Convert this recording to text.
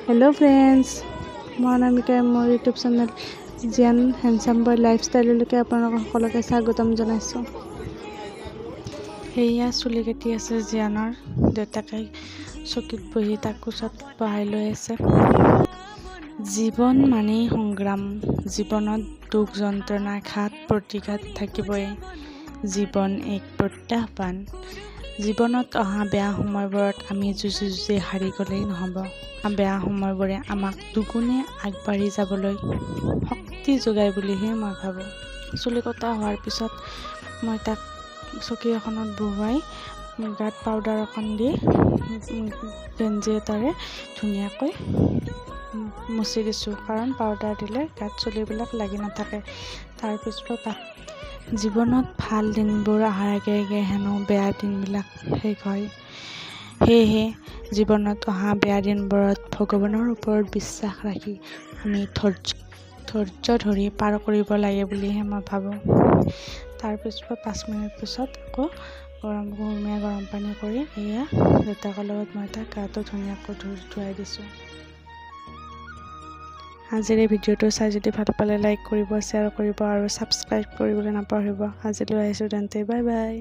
Hello friends मैं अनामिका मोर YouTube channel जियान handsome boy लाइफस्टाइलলৈকে আপোনালোকক সকলোকে স্বাগতম জনাইছোঁ। সেয়া চুলি কাটি আছে জিয়ানৰ দেউতাকে চকীত বহি তাক কোচত বহাই লৈ আছে। জীৱন মানেই সংগ্ৰাম, জীৱনত দুখ যন্ত্ৰণা ঘাত প্ৰতিঘাত থাকিবই। জীৱন এক প্ৰত্যাহ্বান। জীৱনত অহা বেয়া সময়বোৰত আমি যুঁজি হাৰি গ'লেই নহ'ব। বেয়া সময়বোৰে আমাক দুগুণে আগবাঢ়ি যাবলৈ শক্তি যোগায় বুলিহে মই ভাবোঁ। চুলি কটা হোৱাৰ পিছত মই তাক চকী এখনত বহুৱাই গাত পাউডাৰ অকণ দি গেঞ্জি এটাৰে ধুনীয়াকৈ মুচি দিছোঁ, কাৰণ পাউডাৰ দিলে গাত চুলিবিলাক লাগি নাথাকে। তাৰপিছত জীৱনত ভাল দিনবোৰ অহাৰ আগে আগে হেনো বেয়া দিনবিলাক শেষ হয়। সেয়েহে জীৱনত অহা বেয়া দিনবোৰত ভগৱানৰ ওপৰত বিশ্বাস ৰাখি আমি ধৈৰ্য ধৰি পাৰ কৰিব লাগে বুলিহে মই ভাবোঁ। তাৰপিছত 5 মিনিট পিছত আকৌ কুহুমীয়া গৰম পানী কৰি এয়া দেউতাকৰ লগত মই তাক গাটো ধুনীয়াকৈ ধুৱাই দিছোঁ। আজিৰ এই ভিডিঅ'টো চাই যদি ভাল পালে লাইক কৰিব, শ্বেয়াৰ কৰিব আৰু ছাবস্ক্ৰাইব কৰিবলৈ নাপাহৰিব। আজিলৈ আহিছোঁ তেন্তে, বাই বাই।